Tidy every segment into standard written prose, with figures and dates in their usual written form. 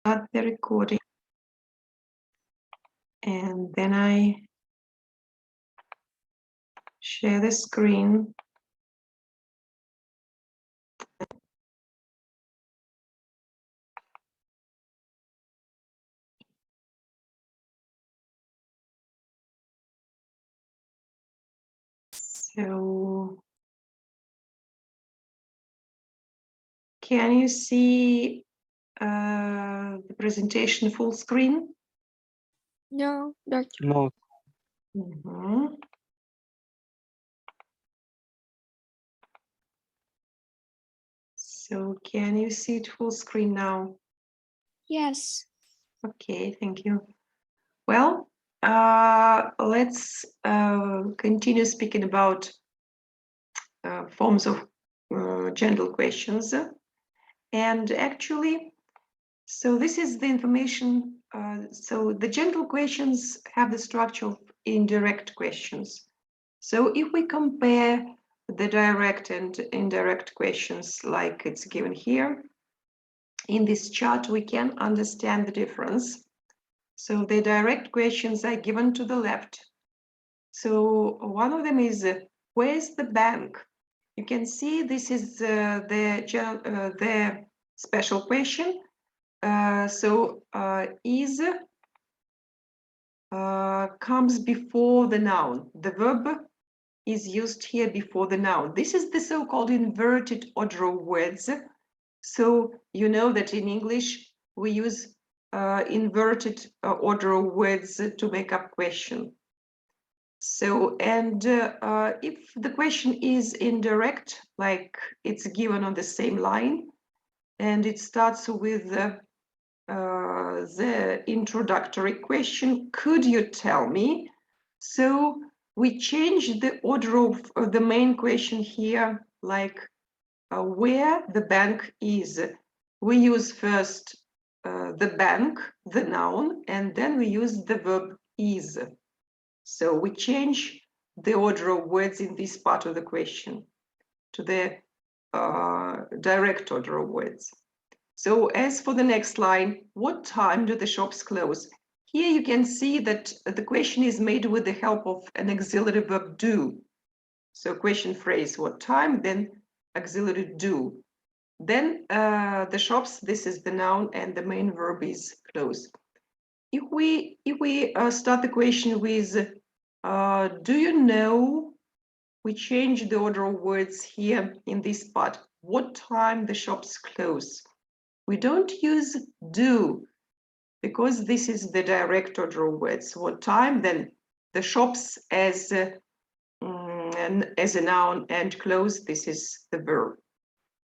start the recording. And then I share the screen. So, can you see the presentation full screen? No, Doctor. No. Mhm. So, can you see it full screen now? Yes. Okay, thank you. Well, let's continue speaking about forms of general questions. And actually, so this is the information. So the general questions have the structure of indirect questions. So if we compare the direct and indirect questions like it's given here, in this chart, we can understand the difference. So the direct questions are given to the left. So one of them is, where's the bank? You can see this is the special question. Is comes before the noun. The verb is used here before the noun. This is the so-called inverted order of words. So you know that in English we use inverted order of words to make up question. So, and if the question is indirect, like it's given on the same line, and it starts with the introductory question, could you tell me? So we change the order of the main question here, like where the bank is. We use first the bank, the noun, and then we use the verb is. So we change the order of words in this part of the question to the direct order of words. So as for the next line, what time do the shops close? Here you can see that the question is made with the help of an auxiliary verb do. So question phrase, what time, then auxiliary do. Then the shops, this is the noun, and the main verb is close. If we start the question with, do you know, we change the order of words here in this part. What time the shops close? We don't use do because this is the direct order of words. What time? Then the shops as a noun and close, this is the verb.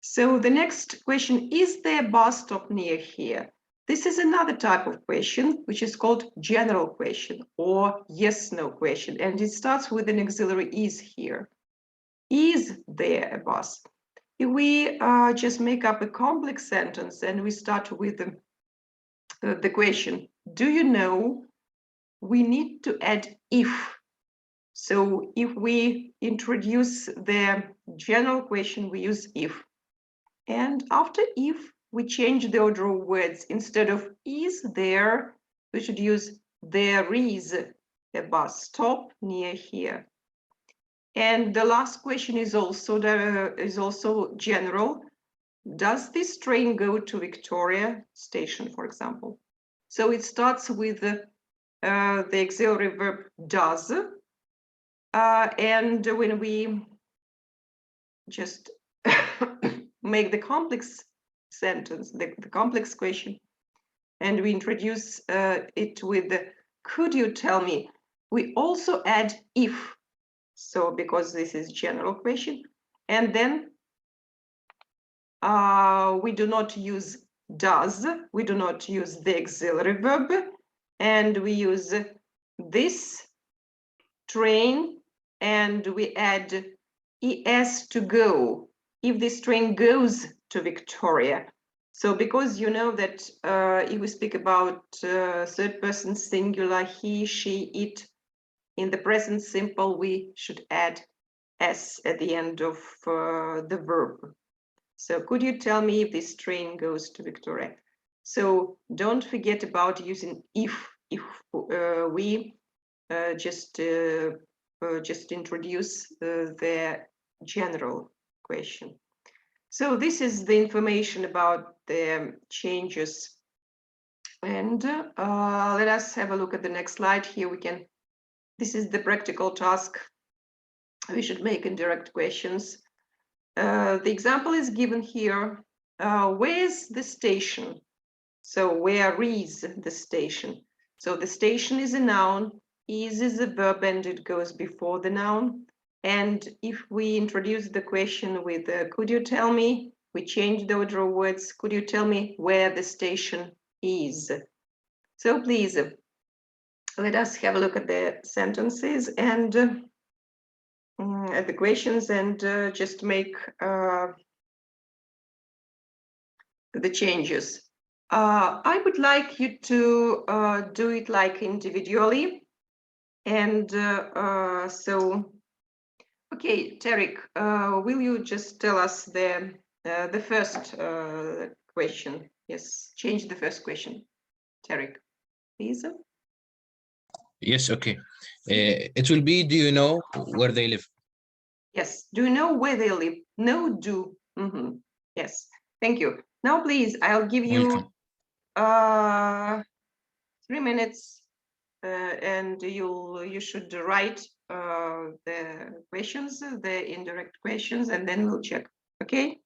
So the next question, is there a bus stop near here? This is another type of question, which is called general question or yes-no question. And it starts with an auxiliary is here. Is there a bus? If we just make up a complex sentence and we start with the question, do you know? We need to add if. So if we introduce the general question, we use if. And after if, we change the order of words. Instead of is there, we should use there is a bus stop near here. And the last question is also general. Does this train go to Victoria Station, for example? So it starts with the auxiliary verb does. And when we just make the complex sentence, the complex question, and we introduce it with the, could you tell me? We also add if. So because this is general question. And then we do not use does, we do not use the auxiliary verb, and we use this train, and we add es to go, if this train goes to Victoria. So because you know that if we speak about third person singular, he, she, it, in the present simple, we should add s at the end of the verb. So could you tell me if this train goes to Victoria? So don't forget about using if we just introduce the general question. So this is the information about the changes. And let us have a look at the next slide. Here we can, this is the practical task we should make in direct questions. The example is given here. Where's the station? So where is the station? So the station is a noun, is a verb and it goes before the noun. And if we introduce the question with, could you tell me, we change the order of words, could you tell me where the station is? So please, let us have a look at the sentences and at the questions and just make the changes. I would like you to do it like individually. And so, okay, Tarek, will you just tell us the first question? Yes, change the first question. Tarek, please. Yes, okay. It will be, do you know where they live? Yes, do you know where they live? No, do. Yes, thank you. Now, please, I'll give you Welcome. 3 minutes and you should write the questions, the indirect questions, and then we'll check. Okay.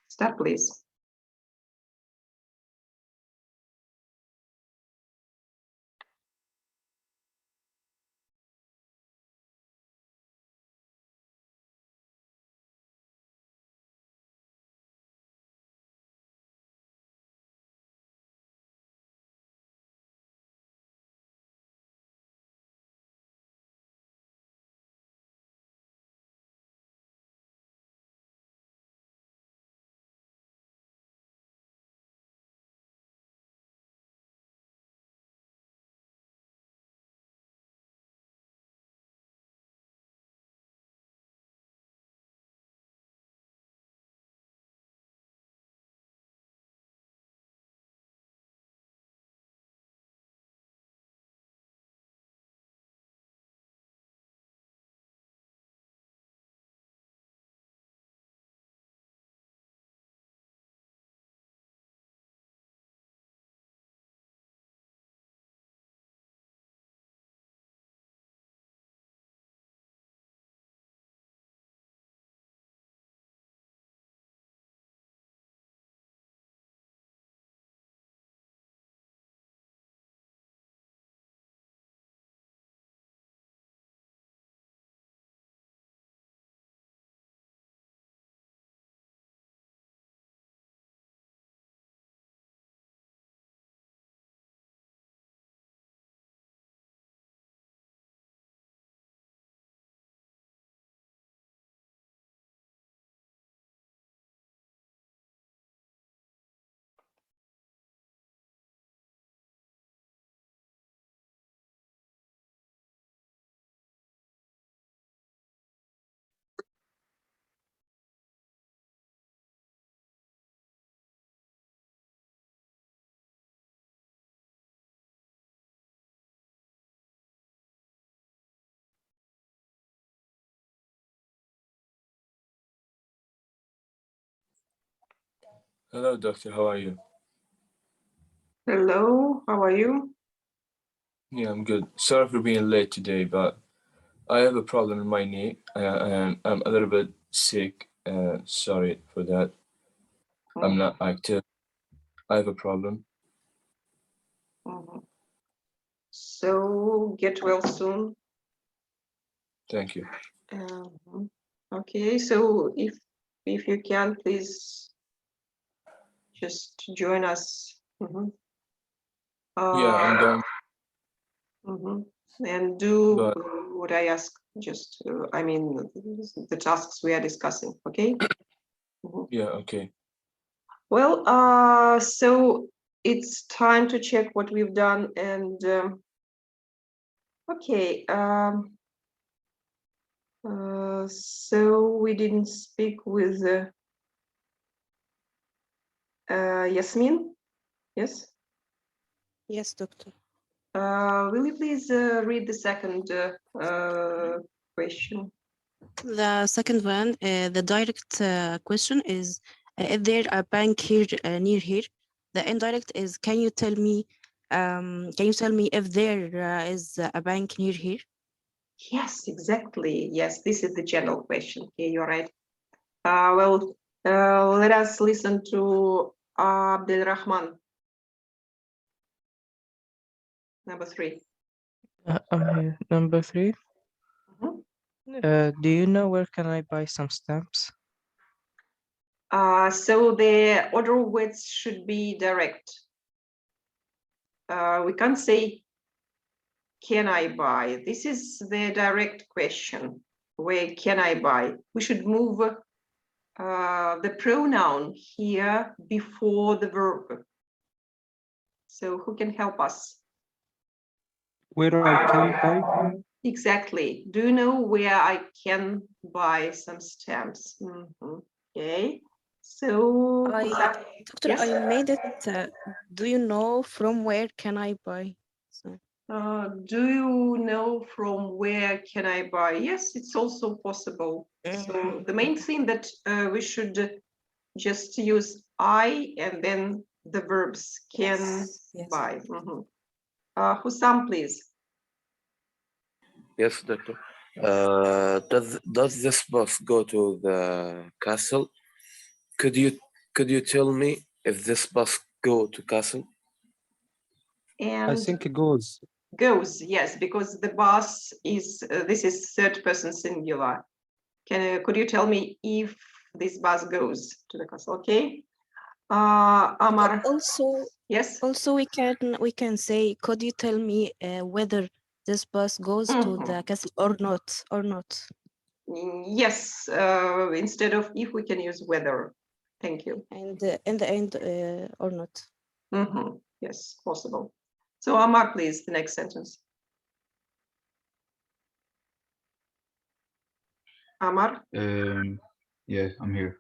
Start, please. Hello, doctor. How are you? Hello, how are you? Yeah, I'm good. Sorry for being late today, but I have a problem in my knee and I'm a little bit sick. Sorry for that. I'm not active. I have a problem. So get well soon. Thank you. Okay, so if you can, please just join us. Yeah, I'm going. And do But what I ask. Just, I mean, the tasks we are discussing. Okay. yeah, okay. Well, so it's time to check what we've done and okay. So we didn't speak with Yasmin? Yes? Yes, doctor. Will you please read the second question? The second one, the direct question is, is there a bank here near here? The indirect is, can you tell me if there is a bank near here? Yes, exactly. Yes, this is the general question. Yeah, you're right. Let us listen to Abdel Rahman. Number 3. I'm here. Number 3. Mhm. Do you know where can I buy some stamps? So the order of words should be direct. We can't say, can I buy? This is the direct question. Where can I buy? We should move the pronoun here before the verb. So who can help us? Where I can buy? Exactly. Do you know where I can buy some stamps? Mhm. Okay. So, Doctor, yes. I made it. Do you know from where can I buy? So, Do you know from where can I buy? Yes, it's also possible. So the main thing that we should just use I and then the verbs can yes. buy. Mhm. Hussam, please. Yes, doctor. Does this bus go to the castle? Could you tell me if this bus go to castle? And I think it goes. goes, yes, because the bus is, this is third person singular. Could you tell me if this bus goes to the castle? Okay. Amar, yes. Also, we can say, could you tell me whether this bus goes to the castle or not? Yes, instead of if, we can use whether. Thank you. And in the end, or not. Yes, possible. So Amar, please, the next sentence. Amar? Yeah, I'm here.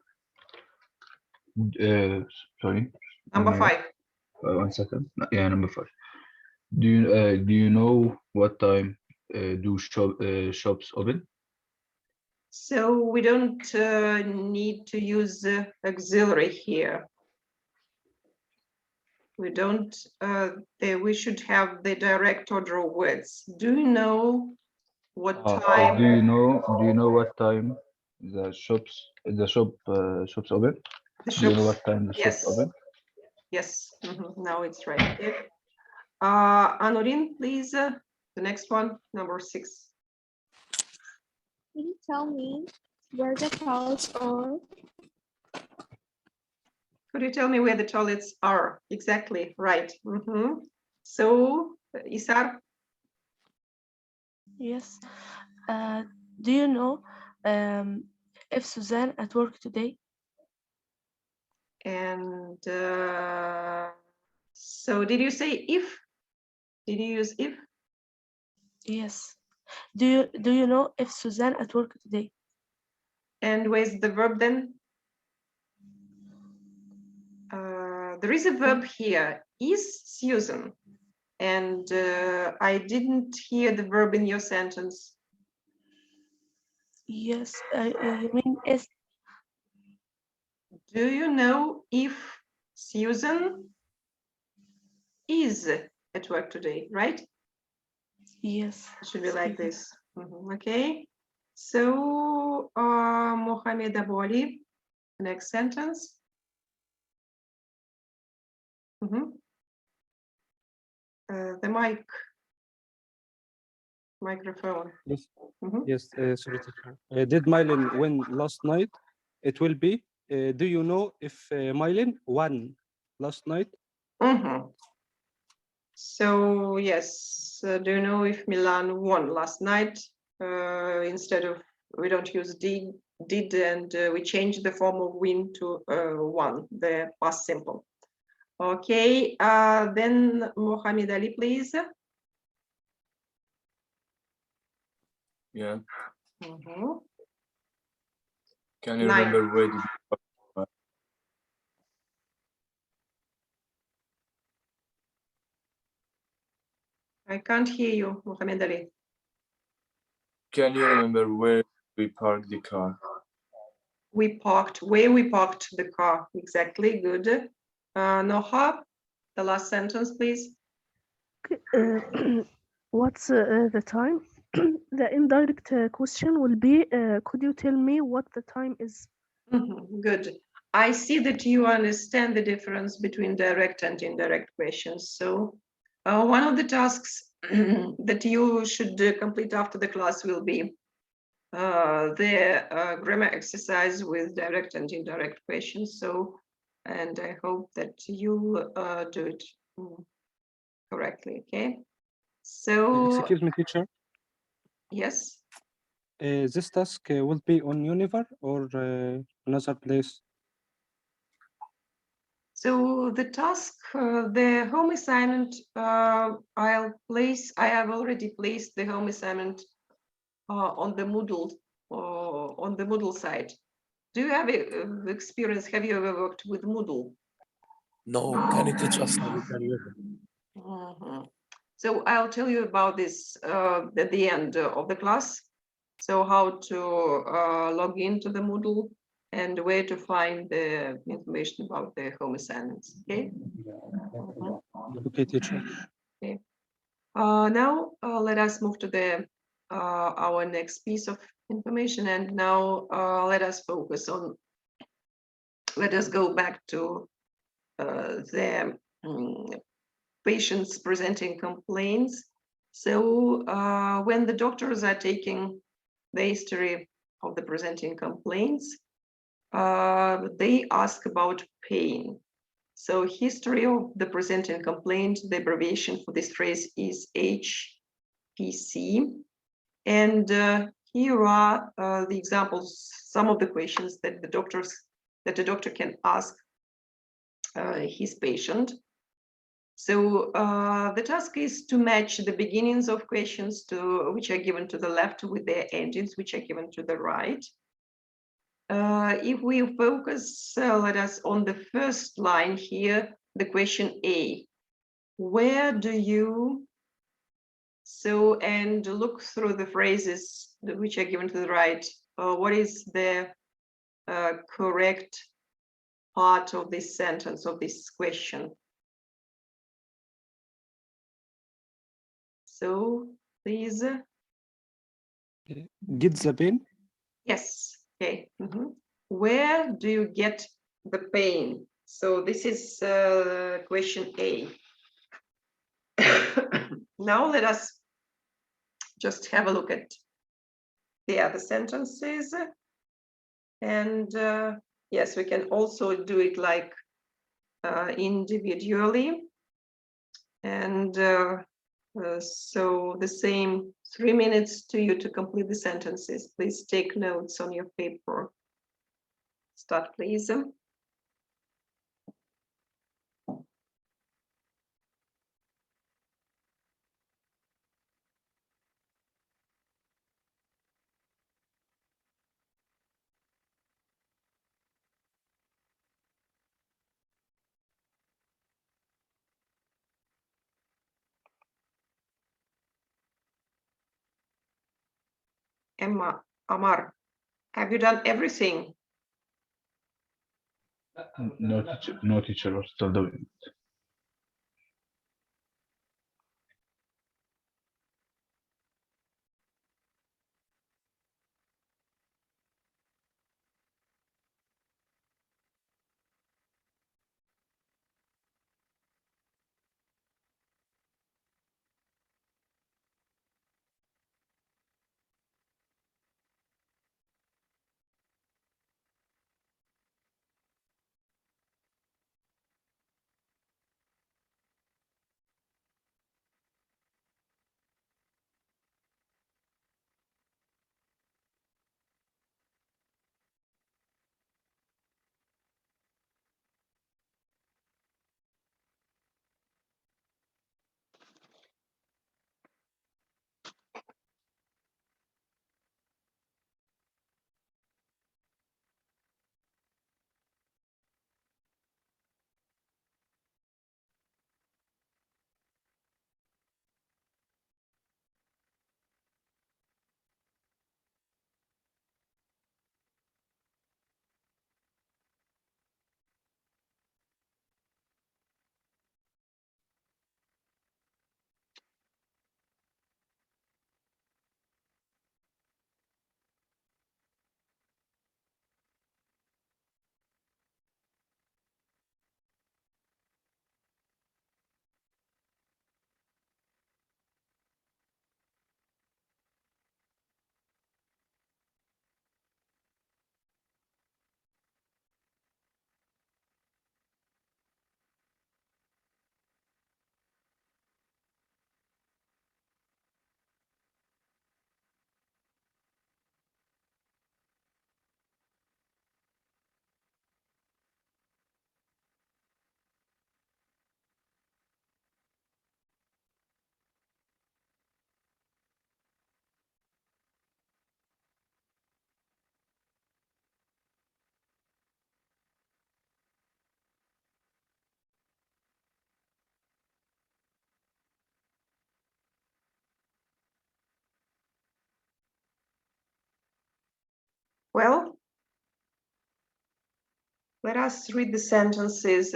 Sorry. Number I'm here. 5. 1 second. Yeah, number 5. Do you know what time do shops open? So we don't need to use auxiliary here. We don't, we should have the direct order of words. Do you know what time? Do you know what time the shops open? The Do you know shops, what time the shops open? yes, now it's right. Okay. Anorin, please, the next one, number 6. Can you tell me where the toilets are? Could you tell me where the toilets are? Exactly, right. So, Isar? Yes. Do you know if Suzanne at work today? And so did you say if? Did you use if? Yes. Do you know if Suzanne at work today? And where's the verb then? There is a verb here, is Susan. And I didn't hear the verb in your sentence. Yes. You mean is? Do you know if Susan is at work today, right? Yes. It should be like this. Okay. So, Mohamed Aboli, next sentence. The microphone. Yes. Yes. Sorry. Did Mylin win last night? It will be. Do you know if Mylin won last night? So yes, do you know if Milan won last night? Instead of, we don't use did, and we change the form of win to won, the past simple. Okay, then Mohamed Ali, please. Yeah. Mhm. Can you 9. remember where did you I can't hear you, Mohammed Ali. Can you remember where we parked the car? Where we parked the car. Exactly, good. Noha, the last sentence, please. What's the time? The indirect question will be, could you tell me what the time is? Good. I see that you understand the difference between direct and indirect questions. So one of the tasks that you should complete after the class will be the grammar exercise with direct and indirect questions. So, and I hope that you do it correctly, okay? So, Excuse me, teacher. yes. This task will be on Univar or another place? So the task, the home assignment, I have already placed the home assignment on the Moodle side. Do you have experience? Have you ever worked with Moodle? No, can you teach us how we can use it? So I'll tell you about this at the end of the class. So how to log into the Moodle and where to find the information about the home assignments, okay? Okay, teacher. Okay. Now let us move to the our next piece of information, and now let us focus on. Let us go back to the patients presenting complaints. So when the doctors are taking the history of the presenting complaints, they ask about pain. So history of the presenting complaint, the abbreviation for this phrase is HPC. And here are the examples, some of the questions that the doctor can ask his patient. So the task is to match the beginnings of questions to which are given to the left with their endings, which are given to the right. If we focus, let us on the first line here, the question A, where do you, so, and look through the phrases which are given to the right, what is the correct part of this sentence, of this question? So please. Get the pain? Yes, okay. Where do you get the pain? So this is question A. Now let us just have a look at the other sentences. And yes, we can also do it like individually. And so the same 3 minutes to you to complete the sentences. Please take notes on your paper. Start, please. Emma, Amar, have you done everything? No, teacher, we're still doing it. Well, let us read the sentences.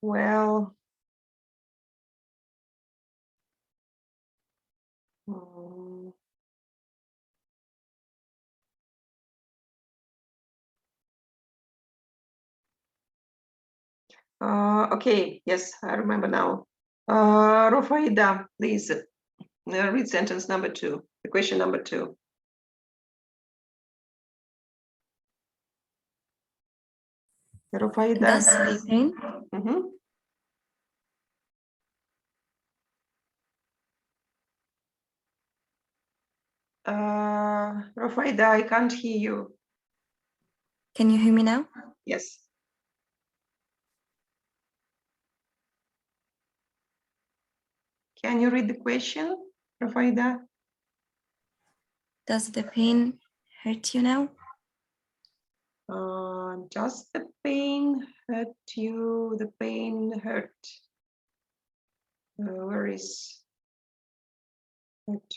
Well, mm, okay, yes, I remember now. Rufaida, please read sentence number 2, the question number 2. Rufaida. Does the pain? Mhm. Rufaida, I can't hear you. Can you hear me now? Yes. Can you read the question, Rufaida? Does the pain hurt you now? Does the pain hurt you? The pain hurt. Where is it?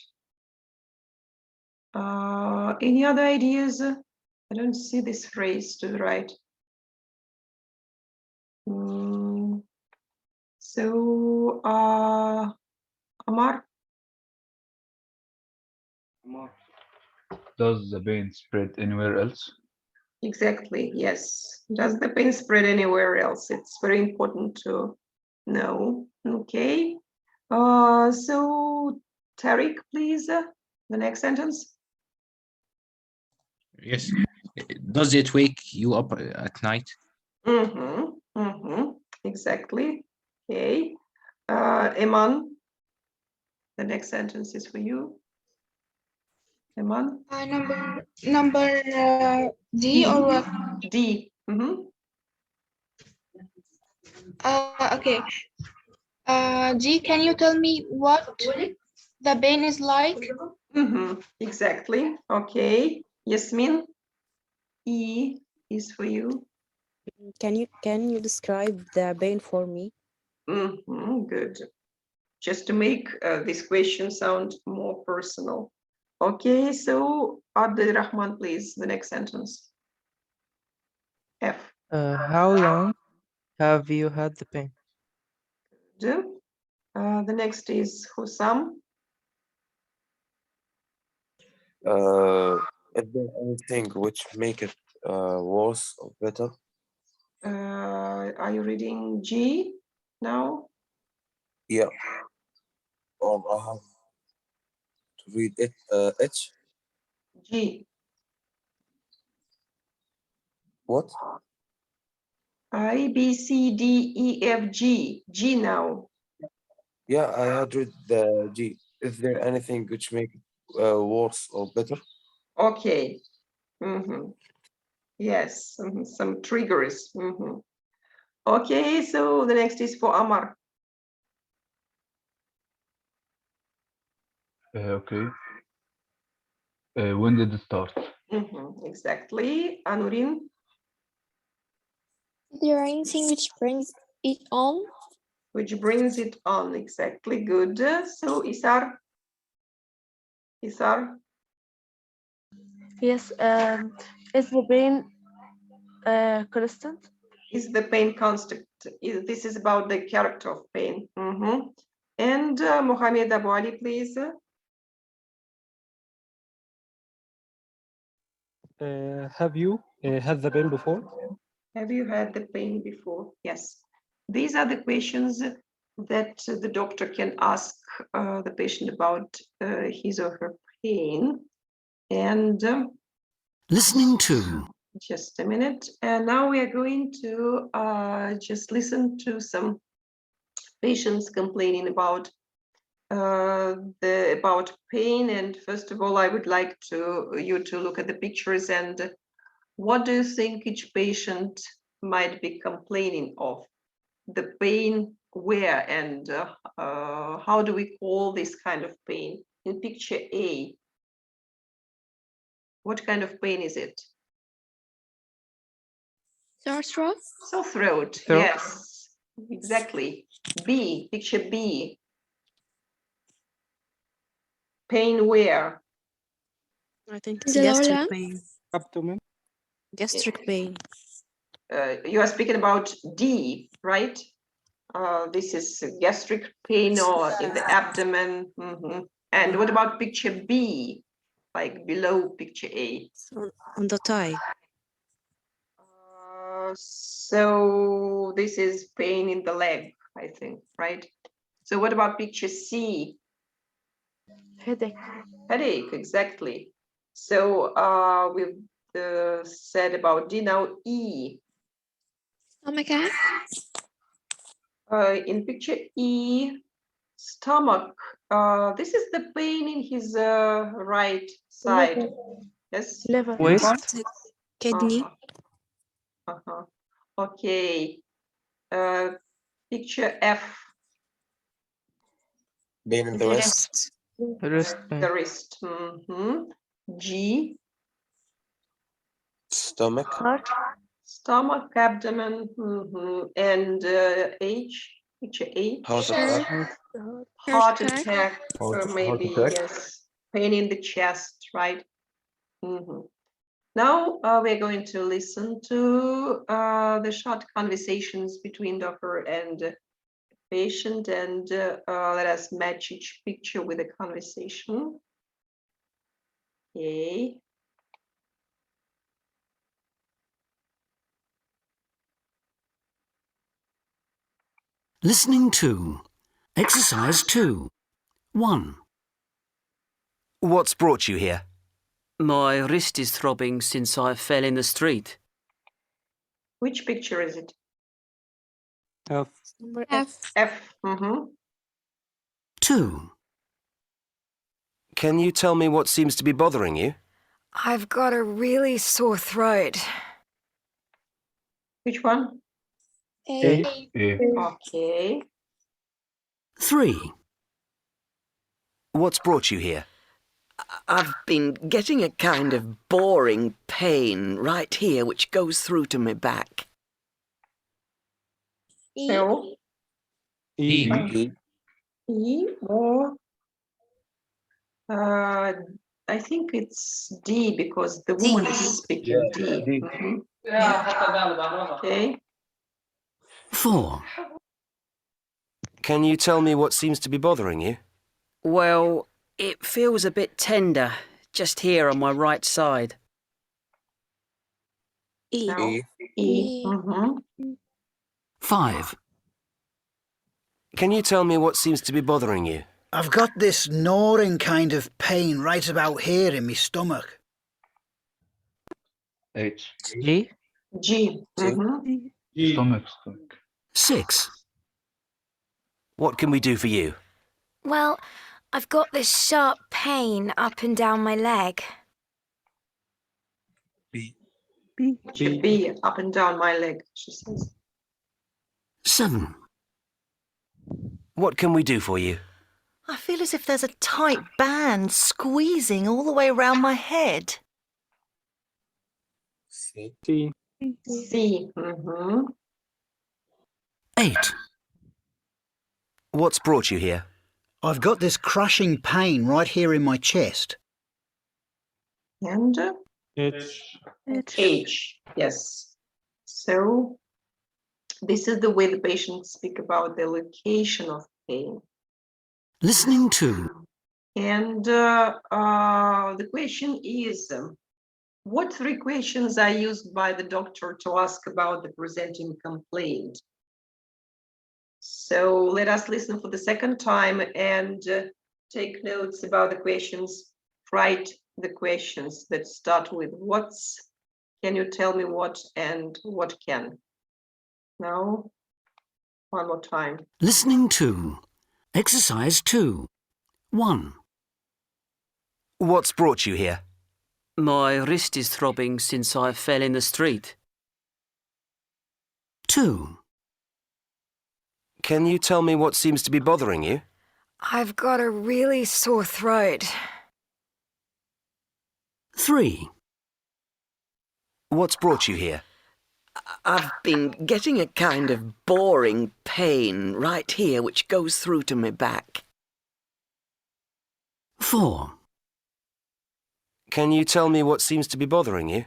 Any other ideas? I don't see this phrase to the right. So, Amar? Does the pain spread anywhere else? Exactly, yes. Does the pain spread anywhere else? It's very important to know. Okay. So, Tariq, please, the next sentence. Yes. Does it wake you up at night? Exactly. Okay. Iman, the next sentence is for you. Iman? Number D or what? D. Okay. G, can you tell me what the pain is like? Exactly. Okay. Yasmin? E is for you. Can you describe the pain for me? Good. Just to make this question sound more personal. Okay, so Abdul Rahman, please, the next sentence. F. How long have you had the pain? The next is Hussam. Is there anything which make it worse or better? Are you reading G now? Yeah. I have to read it. H. G. What? I, B, C, D, E, F, G. G now. Yeah, I had read the G. Is there anything which make it worse or better? Okay. Yes, some triggers. Okay, so the next is for Amar. Okay. When did it start? Exactly. Anurin. Is there anything which brings it on? Which brings it on. Exactly. Good. So Isar. Isar. Yes. Is the pain constant? Is the pain constant? This is about the character of pain. And Mohamed Abu Ali, please. Have you had the pain before? Have you had the pain before? Yes. These are the questions that the doctor can ask the patient about his or her pain. And listening to. Just a minute. And now we are going to just listen to some patients complaining about about pain. And first of all, I would like you to look at the pictures and what do you think each patient might be complaining of? The pain where and how do we call this kind of pain? In picture A, what kind of pain is it? Sore throat? Sore throat, yes, exactly. B, picture B. Pain where? I think it's The lower gastric limb? pain. Abdomen. Gastric pain. You are speaking about D, right? This is gastric pain or in the abdomen. Mhm. And what about picture B, like below picture A? So on the thigh. So this is pain in the leg, I think, right? So what about picture C? Headache. Headache, exactly. So we've said about D. Now E. Stomachache? In picture E, stomach. This is the pain in his right side. Yes. Liver. Waist. Heart, kidney. Okay. Picture F. Pain in the wrist. Wrist pain. The wrist. Mhm. G. Stomach. Heart. Stomach, abdomen. Mhm. And H. Picture H. Heart attack. Heart attack. Heart Maybe attack. yes. Pain in the chest, right? Mhm. Now we're going to listen to the short conversations between doctor and patient, and let us match each picture with a conversation. Okay. Listening to. Exercise 2. 1. What's brought you here? My wrist is throbbing since I fell in the street. Which picture is it? F. Number F. F. Mm-hmm. 2. Can you tell me what seems to be bothering you? I've got a really sore throat. Which one? A. Okay. 3. What's brought you here? I've been getting a kind of boring pain right here which goes through to my back. So E. E or I think it's D because the woman is speaking D. D. Mhm. Okay. 4. Can you tell me what seems to be bothering you? Well, it feels a bit tender just here on my right side. E. Now, E. E. Mhm. 5. Can you tell me what seems to be bothering you? I've got this gnawing kind of pain right about here in my stomach. H. G. G. Mhm. Stomach. 6. What can we do for you? Well, I've got this sharp pain up and down my leg. B. Should be up and down my leg, she says. 7. What can we do for you? I feel as if there's a tight band squeezing all the way around my head. C. C. C. Mhm. 8. What's brought you here? I've got this crushing pain right here in my chest. And H. H. Yes. So this is the way the patients speak about the location of pain. Listening to. And the question is, what 3 questions are used by the doctor to ask about the presenting complaint? So let us listen for the second time and take notes about the questions. Write the questions that start with what's, can you tell me what, and what can. Now, one more time. Listening to. Exercise 2. 1. What's brought you here? My wrist is throbbing since I fell in the street. 2. Can you tell me what seems to be bothering you? I've got a really sore throat. 3. What's brought you here? I've been getting a kind of boring pain right here which goes through to my back. 4. Can you tell me what seems to be bothering you?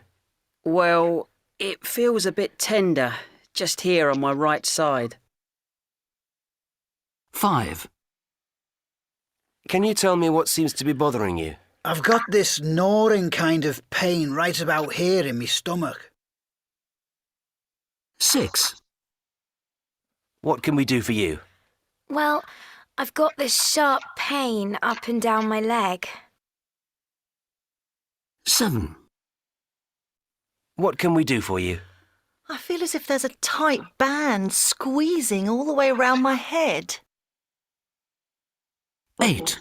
Well, it feels a bit tender, just here on my right side. 5. Can you tell me what seems to be bothering you? I've got this gnawing kind of pain right about here in my stomach. 6. What can we do for you? Well, I've got this sharp pain up and down my leg. 7. What can we do for you? I feel as if there's a tight band squeezing all the way around my head. 8.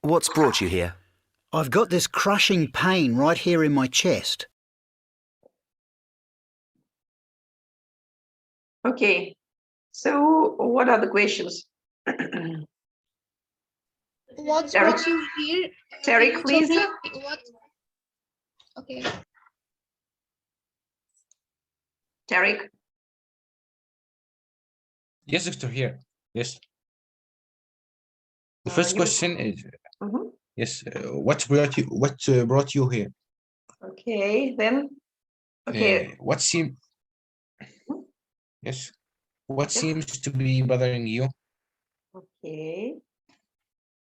What's brought you here? I've got this crashing pain right here in my chest. Okay, so what are the questions? What's Tarek? brought you here? Tarek, Can you please. tell me what? Okay. Tarek? Yes, doctor, here. Yes. The first question is, Mhm. yes, what brought you here? Okay, then. Okay, What seem yes, what seems to be bothering you? okay.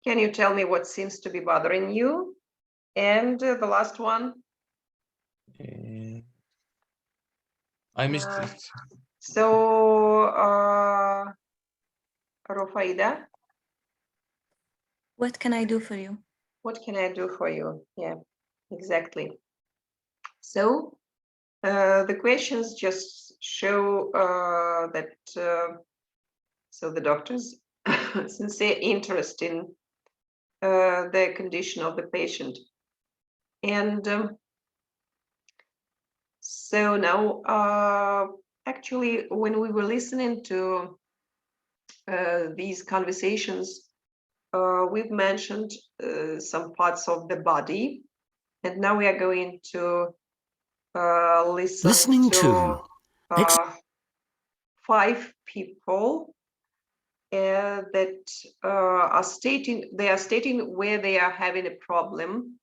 Can you tell me what seems to be bothering you? And the last one? I missed Uh, it. So, Rufaida, What can I do for you? what can I do for you? Yeah, exactly. So, the questions just show that so the doctors sincere interest in the condition of the patient. And so now, actually, when we were listening to these conversations, we've mentioned some parts of the body, and now we are going to Listening to ex- 5 people that are stating where they are having a problem,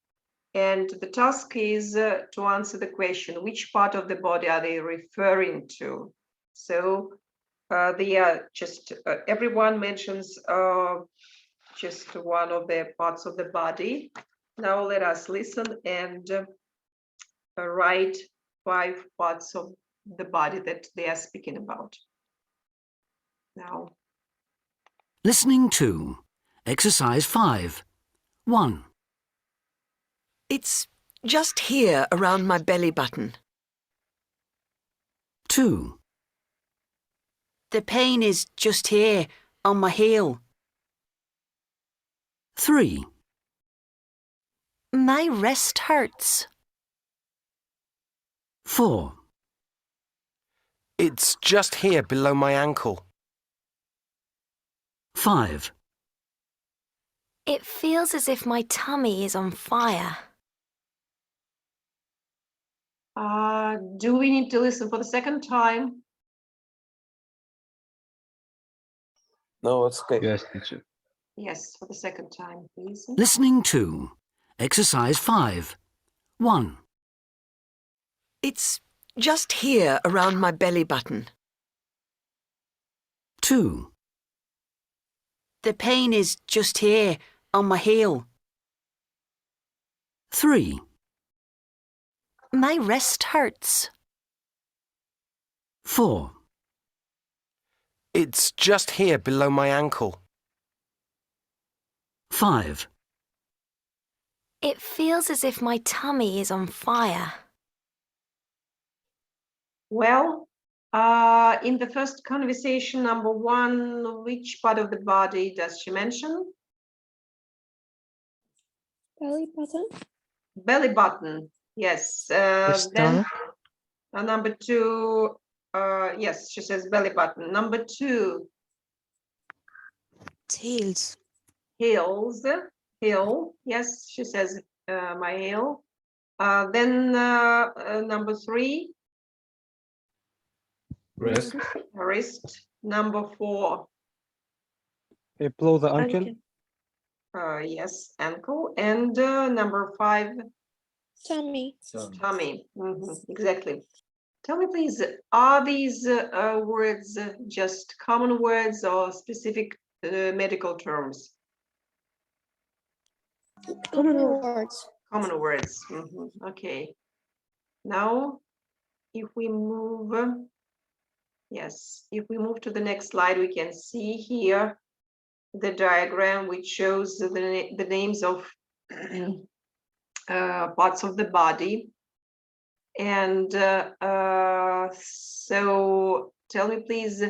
and the task is to answer the question, which part of the body are they referring to? So they are just everyone mentions just one of the parts of the body. Now let us listen and write 5 parts of the body that they are speaking about. Now. Listening to exercise 5. 1. It's just here around my belly button. 2. The pain is just here on my heel. 3. My wrist hurts. 4. It's just here below my ankle. 5. It feels as if my tummy is on fire. Do we need to listen for the second time? No, it's okay. Yes, teacher. Yes, for the second time, please. Listening to exercise 5. 1. It's just here around my belly button. 2. The pain is just here on my heel. 3. My wrist hurts. 4. It's just here below my ankle. 5. It feels as if my tummy is on fire. Well, in the first conversation, number 1, which part of the body does she mention? Belly button. Belly button, yes. The Then stomach. number 2, yes, she says belly button. Number 2, Heels. heels, heel, yes, she says my heel. Then number 3, Wrist. wrist. Number 4, Below the ankle. Yes, ankle. And number 5, Tummy. tummy. Exactly. Tell me, please, are these words just common words or specific medical terms? Common words. Common words. Okay. Now, if we move, yes, if we move to the next slide, we can see here the diagram which shows the names of parts of the body. And so tell me, please,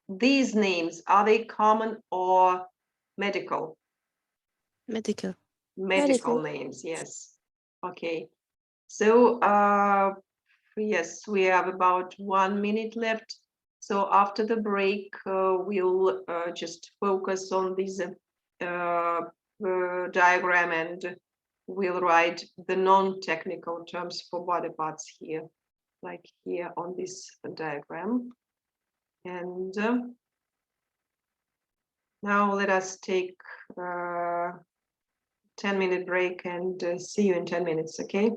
these names, are they common or medical? Medical. Medical names, yes. Okay. So yes, we have about 1 minute left. So after the break, we'll just focus on this diagram, and we'll write the non-technical terms for body parts here, like here on this diagram. And now let us take 10-minute break and see you in 10 minutes, okay?